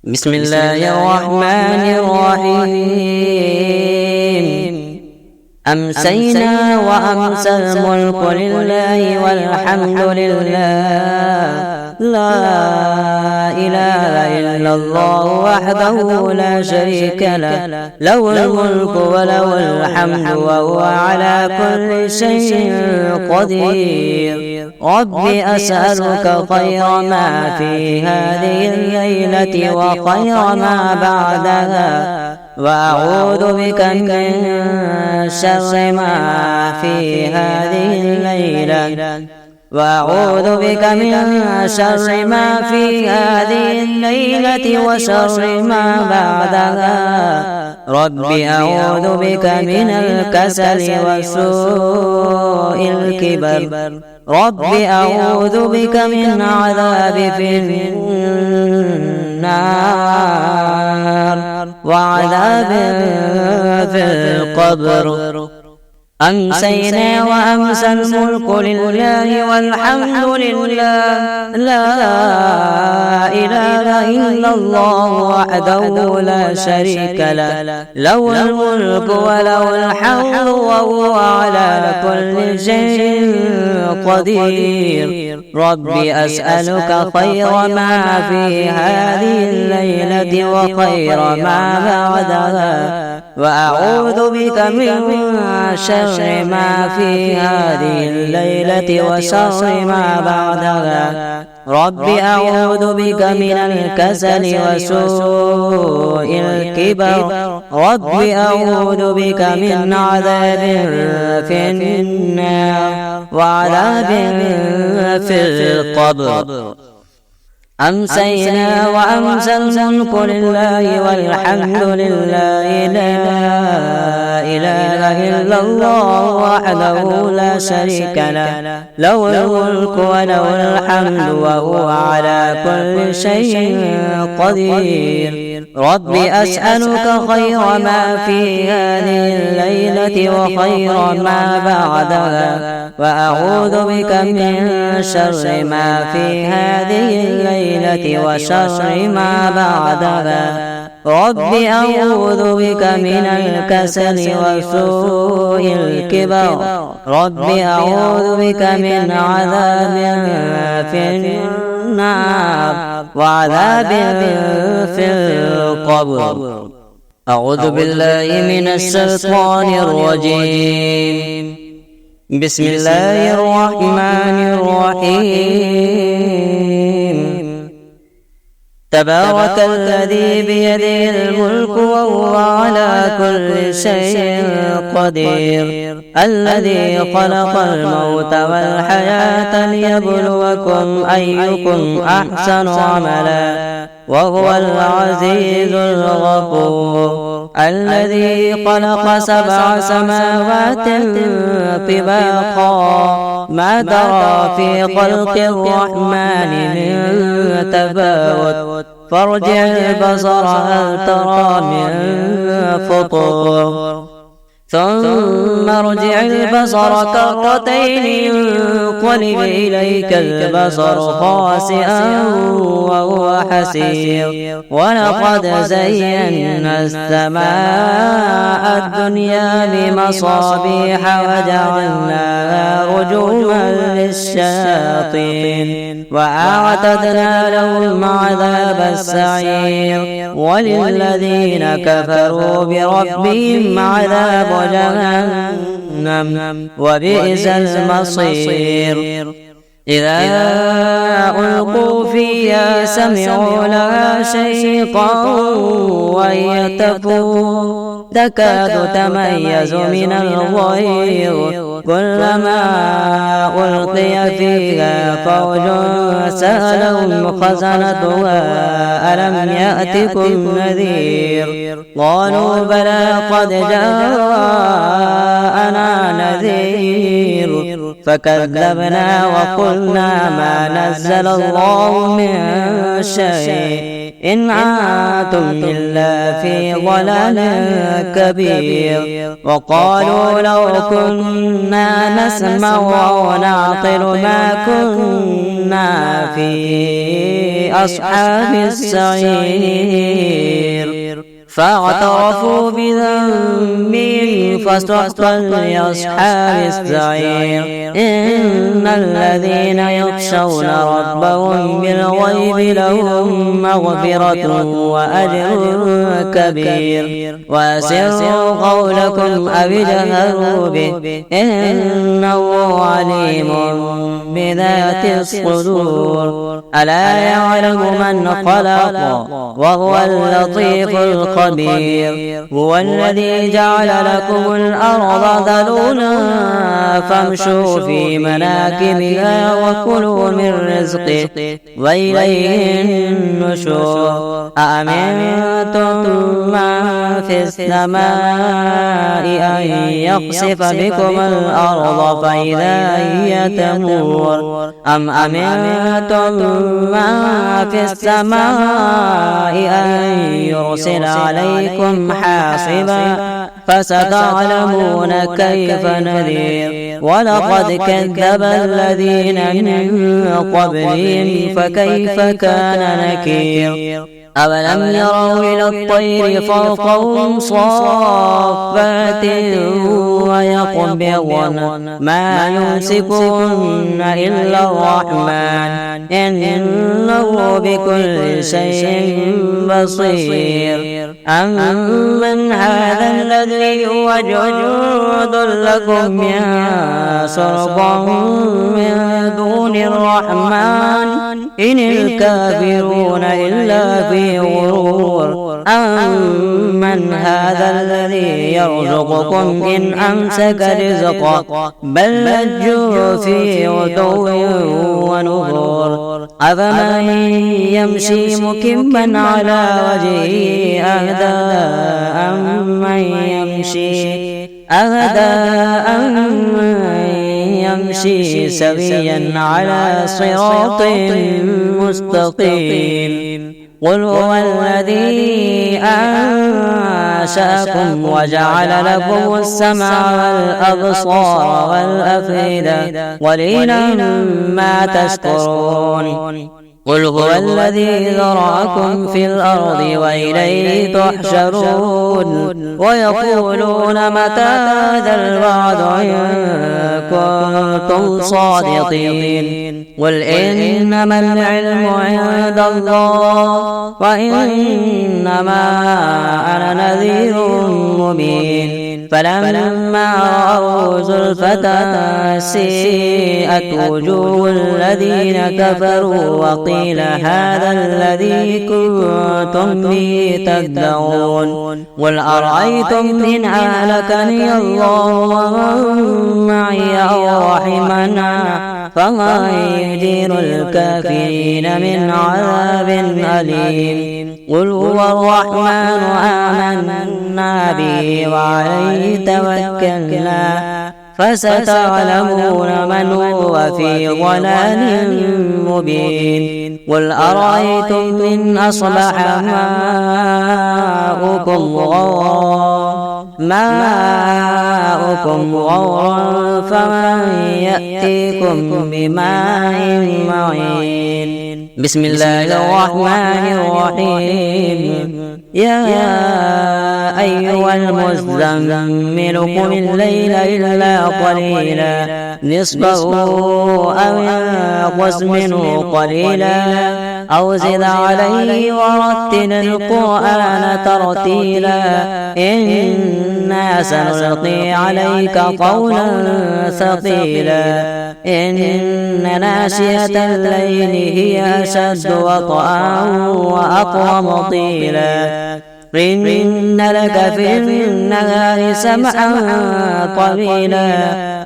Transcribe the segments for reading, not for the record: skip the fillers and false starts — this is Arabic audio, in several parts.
بسم الله الرحمن الرحيم. أمسينا وأمسى الملك لله والحمد لله، لا إله إلا الله وحده لا شريك له، له الملك وله الحمد وهو على كل شيء قدير. رب أسألك خير ما في هذه الليلة وخير ما بعدها، وأعوذ بك من شر ما في هذه الليلة وأعوذ بك من شر ما في هذه الليلة وشر ما بعدها. رب أعوذ بك من الكسل وسوء الكبر. رب أعوذ بك من عذاب في النار وعذاب في القبر. أمسينا وأمسى الملك لله والحمد لله، لا إله إلا الله وحده لا شريك له، له الملك وله الحمد وهو على كل شيء قدير. رب أسألك خير ما في هذه الليلة وخير ما بعدها، وأعوذ بك من شر ما في هذه الليلة وشر ما بعدها. رب أعوذ بك من الكسل وسوء الكبر. رب أعوذ بك من عذاب في النار وعذاب في القبر. أمسينا وأمسى الملك لله والحمد لله، لا إله إلا الله وحده لا شريك له، له الملك وله الحمد وهو على كل شيء قدير. رب أسألك خير ما في هذه الليلة وخير ما بعدها، وأعوذ بك من شر ما في هذه الليلة وشر ما بعدها. رب أعوذ بك من الكسل وسوء الكبر. رب أعوذ بك من عذاب في النار وعذاب في القبر. أعوذ بالله من الشيطان الرجيم. بسم الله الرحمن الرحيم. تبارك الذي بيده الملك وهو على كل شيء قدير، الذي خلق الموت والحياة ليبلوكم أيكم أحسن عملا، وهو العزيز الغفور. الذي خلق 7 سماوات طباقا، ما ترى في خلق الرحمن من تفاوت، فارجع البصر هل ترى من فطور، ثم ارجع البصر كرتين ينقلب إليك البصر خاسئا وهو حسير. ولقد زينا السماء الدنيا بمصابيح وجعلناها رجوما للشياطين، وأعتدنا لهم عذاب السعير. وللذين كفروا بربهم عذاب جهنم وبئس المصير. إذا ألقوا فيها سمعوا لها شيقا وهي تفور، تكاد تميز من الغيظ، كلما ألقي فيها فوج سألهم خزنتها ألم يأتكم نذير، قالوا بلى قد جاءنا نذير، فكذبنا وقلنا ما نزل الله من شيء إن أنتم إلا في ضلال كبير. وقالوا لو كنا نسمع أو نعقل ما كنا في أصحاب السعير فاعترفوا بذنبهم فسحقا لأصحاب السعير إن الذين يخشون ربهم بالغيب لهم مغفرة وأجر كبير وأسروا قولكم أو اجهروا به إنه عليم بذات الصدور ألا يعلم من خلق وهو اللطيف الخبير هو الذي جعل لكم الأرض ذلولا فامشوا في مناكبها وكلوا من رزقه وإليه النشور أأمنتم من في السماء أن يخسف بكم الأرض فإذا هي تمور أم أمنتم من في السماء أن يرسل عليكم حاصبا فستعلمون كيف نذير ولقد كذب الذين من قبلهم فكيف كان نكير أولم يروا إلى الطير فوقهم صافات ويقبضن ما يمسكهن إلا الرحمن إنه بكل شيء بصير أمن هذا الذي هو جند لكم ينصركم من دون الرحمن إن الكافرون إلا في غرور أمن هذا الذي يرزقكم إن أمسك رزقه بل لجوا في عتو ونفور أفمن يمشي مكبا على وجهه أهدى أمن يمشي سويا على صراط مستقيم قل هو الذي أنشأكم وجعل لكم السمع والأبصار والأفئدة قليلا ما تشكرون قل هو الذي ذرأكم في الأرض وإليه تحشرون ويقولون متى هذا الوعد إن كنتم صادقين قل إنما العلم عند الله وإنما أنا نذير مبين فلما رأوا زلفة سيئت وجوه الذين كفروا وقيل هذا الذي كنتم به تدعون قل أرأيتم إن أهلكني الله ومن معي أو رحمنا فما يجير الكافرين من عذاب أليم قل هو الرحمن آمنا به وعليه توكلنا فستعلمون من هو في ضلال مبين قل أرأيتم إن أصبح ماؤكم غورا فمن يأتيكم بماء معين بسم الله الرحمن الرحيم يا أيها المزمل قم الليل إلا قليلا نصفه أو انقص منه قليلا أو زد عليه ورتل القرآن ترتيلا إنا سنلقي عليك قولا ثقيلا إن ناشئة الليل هي أشد وطئا وأقوم قيلا إن لك في النهار سمعا طويلا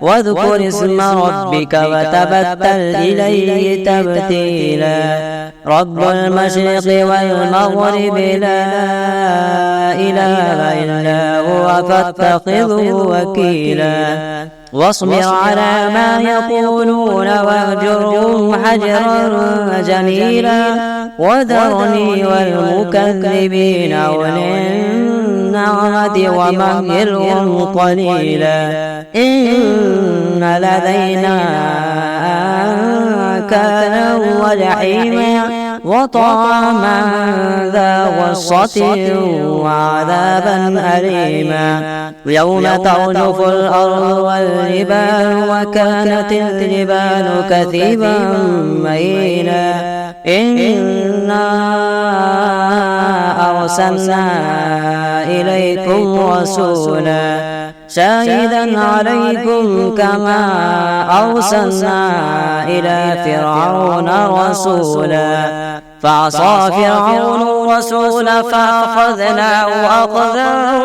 واذكر اسم ربك وتبتل إليه تبتيلا رب المشرق والمغرب لا إله إلا هو فاتخذه وكيلا واصبر على ما يقولون واهجرهم هجرا جميلا وذرني والمكذبين أولي النعمة ومهلهم قليلا إن لدينا أنكالا وجحيما وطعاما ذا غصة وعذابا أليما يوم ترجف الأرض والجبال وكانت الجبال كثيبا مهيلا إنا أرسلنا إليكم رسولا شاهدا عليكم كما أرسلنا إلى فرعون رسولا فعصى فرعون الرسول فأخذناه أخذا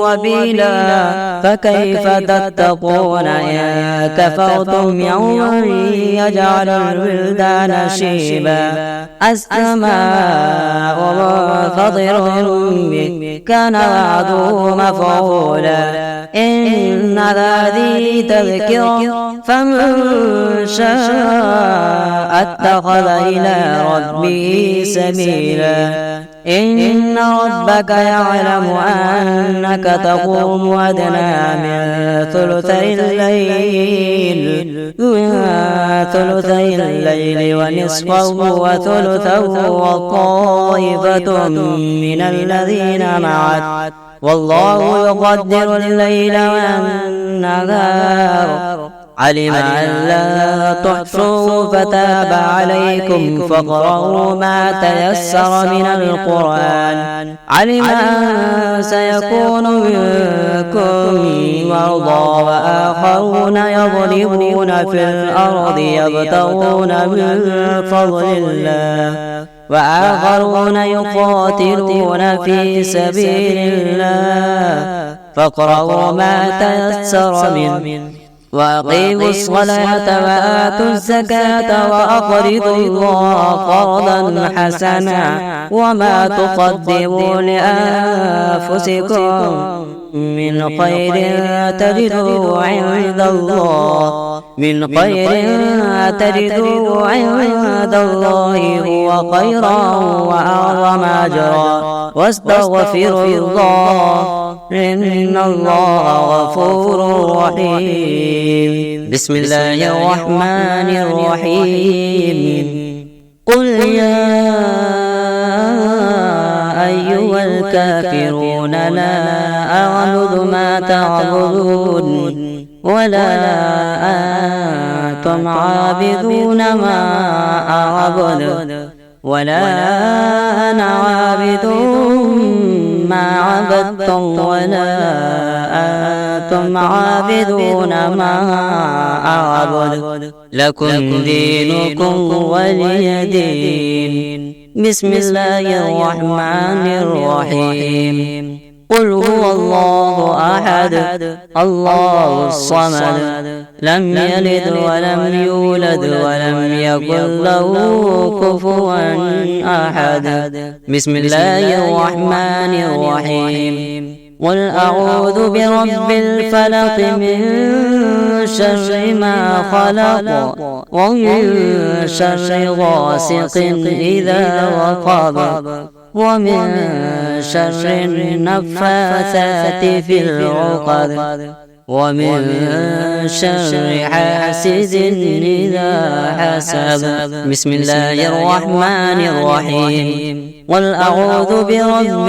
وبيلا فكيف تتقون إن كفرتم يوما يجعل الولدان شيبا السماء منفطر به كان وعده مفعولا إن هذه تذكرة فمن شاء اتخذ إلى ربه سبيلا إن ربك يعلم أنك تقوم أدنى من ثلثي الليل ونصفه وثلثه وطائفة من الذين معك والله يقدر الليل والنهار علم أن لا تحصوا فتاب عليكم فاقرؤوا ما تيسر من القرآن علم أن سيكون منكم مرضى وآخرون يضربون في الأرض يبتغون من فضل الله وآخرون يقاتلون في سبيل الله فاقرؤوا ما تيسر منه وأقيموا الصلاة وآتوا الزكاة وأقرضوا الله قرضا حسنا وما تقدموا لأنفسكم من خير تجدوه عند الله هو خيرا وأعظم أجرا واستغفروا الله إن الله غفور رحيم بسم الله الرحمن الرحيم قل يا أيها الكافرون لا أعبد ما تعبدون ولا أنتم عابدون ما أعبد ولا أنا عابد ما عبدتم ولا أنتم عابدون ما أعبد لكم دينكم ولي دين بسم الله الرحمن الرحيم قل هو الله أحد الله الصمد لم يلد ولم يولد ولم يكن له كفوا أحد بسم الله الرحمن الرحيم قل أعوذ برب الفلق من شر ما خلق ومن شر غاسق إذا وقب ومن شر النفاثات في العقد ومن شر حاسد إذا حسد بسم الله الرحمن الرحيم قل أعوذ برب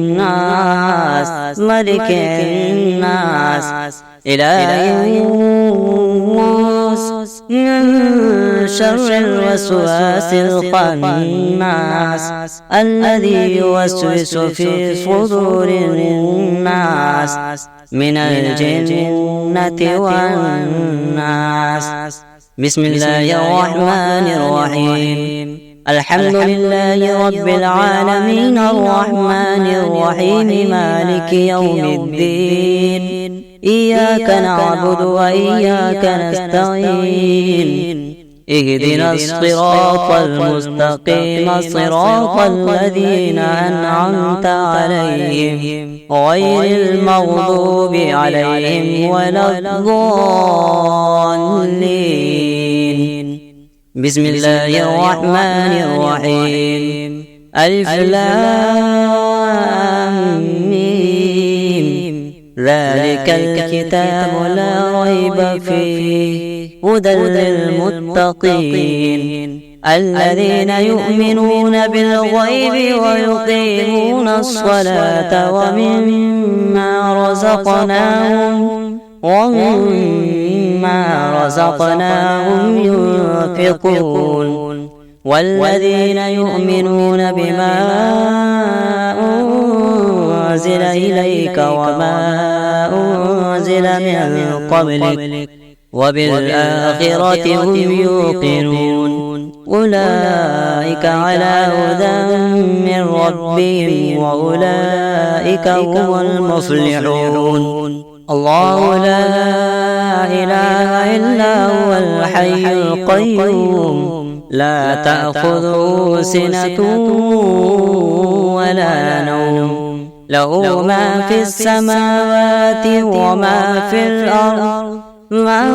الناس ملك الناس إله الناس من شر الوسواس الخناس الذي يوسوس في صدور الناس من الجنة والناس بسم الله الرحمن الرحيم الحمد لله رب العالمين الرحمن الرحيم مالك يوم الدين إياك نعبد وإياك نستعين اهدنا الصراط المستقيم صراط الذين أنعمت عليهم غير المغضوب عليهم ولا الضالين بسم الله الرحمن الرحيم ألف لام ميم ذلك الكتاب لا ريب فيه هدى للمتقين الذين يؤمنون بالغيب ويقيمون الصلاة ومما رزقناهم ينفقون والذين يؤمنون بما أنزل إليك وما أنزل من قبلك وبالآخرة هم يوقنون أولئك على هدى من ربهم وأولئك هم المفلحون الله لا إله إلا هو الحي القيوم لا تأخذه سنة ولا نوم له ما في السماوات وما في الأرض من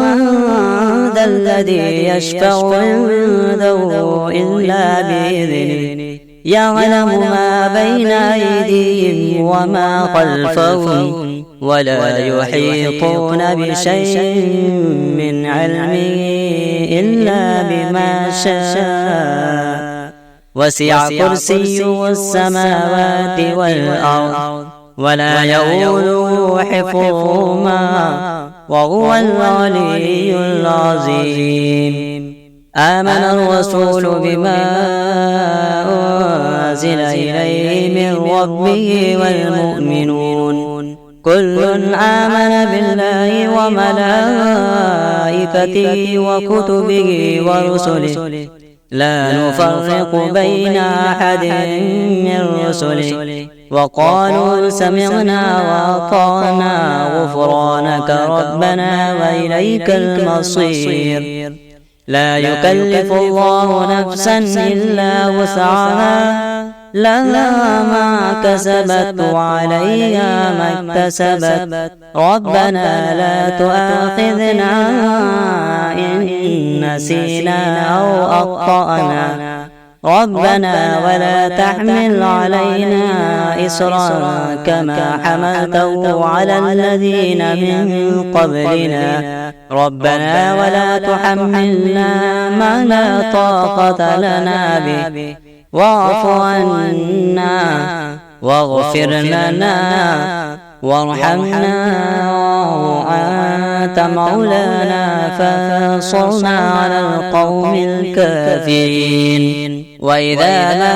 ذا الذي يشفع عنده إلا بإذنه يعلم ما بين أيديهم وما خلفهم ولا يحيطون بشيء من علمه إلا بما شاء وسع كرسيه السماوات والأرض ولا يؤوده حفظهما وهو العلي العظيم آمن الرسول بما أنزل إليه من ربه والمؤمنون كل آمن بالله وملائكته وكتبه ورسله لا نفرق بين أحد من رسله وقالوا سمعنا وأطعنا غفرانك ربنا وإليك المصير لا يكلف الله نفسا إلا وسعها لها ما كسبت وعليها ما اكتسبت ربنا لا تؤاخذنا إن نسينا أو أخطأنا ربنا ولا تحمل علينا إصرا كما حملته على الذين من قبلنا ربنا ولا تحملنا ما لا طاقة لنا به واعف عنا واغفر لنا وارحمنا وأنت مولانا فانصرنا على القوم الكافرين وإذا ما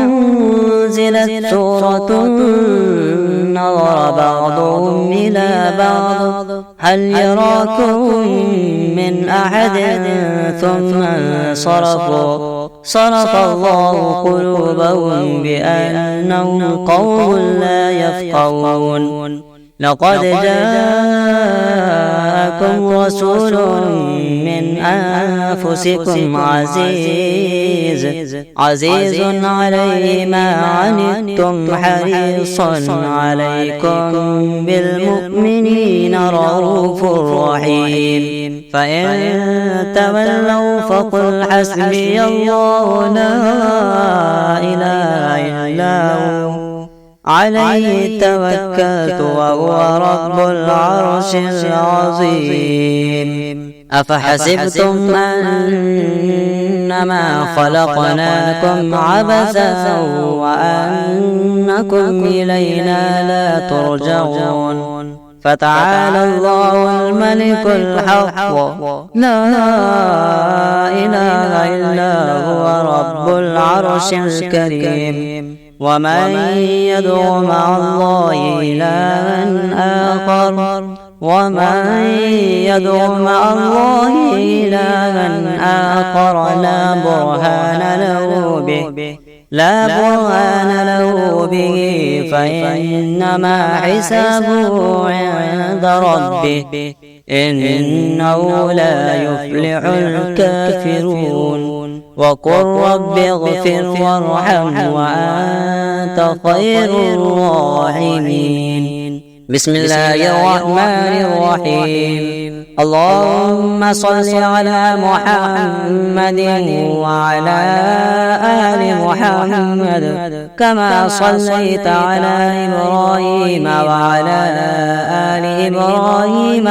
أنزلت سورة نظر بعضهم إلى بعض هل يراكم من أحد ثم صرف الله قلوبهم بأنهم قوم لا يفقهون لقد جاءكم رسول من أنفسكم عزيز عليه ما عنتم حريص عليكم بالمؤمنين رؤوف رحيم فإن تولوا فقل حسبي الله لا إله إلا هو عليه توكلت وهو رب العرش العظيم أفحسبتم أنما خلقناكم عبثا وأنكم إلينا لا ترجعون فتعالى الله الملك الحق لا إله إلا هو رب العرش الكريم ومن يدعو مع الله إلها آخر لا برهان له به فإنما حسابه عند ربه إنه لا يفلح الكافرون وقل رب اغفر وارحم وأنت خير الراحمين بسم الله الرحمن الرحيم اللهم صل على محمد وعلى آل محمد كما صليت على إبراهيم وعلى آل إبراهيم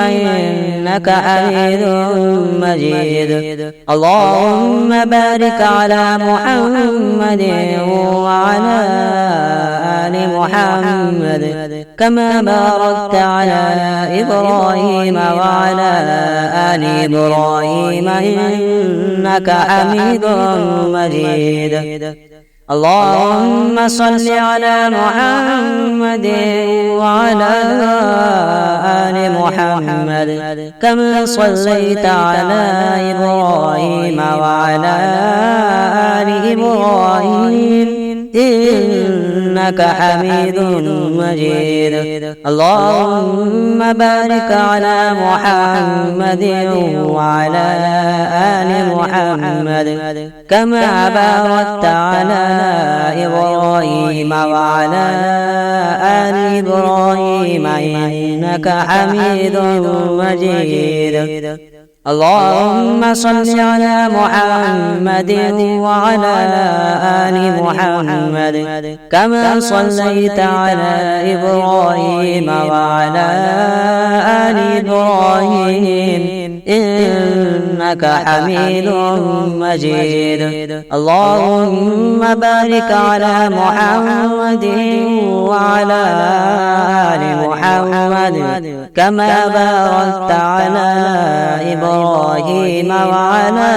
إنك حميد مجيد. اللهم بارك على محمد وعلى آل محمد كما باركت على إبراهيم وعلى آل إبراهيم إنك حميد مجيد. اللهم صل على محمد وعلى آل محمد كما صليت على إبراهيم وعلى آل إبراهيم إنك حميد مجيد. اللهم بارك على محمد وعلى آل محمد كما باركت على إبراهيم وعلى آل إبراهيم إنك حميد مجيد. اللهم صل على محمد وعلى آل محمد كما صليت على إبراهيم وعلى آل إبراهيم إنك حميد مجيد. اللهم بارك على محمد وعلى آل محمد كما باركت على إبراهيم وعلى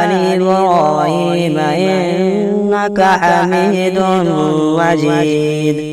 آل إبراهيم إنك حميد مجيد.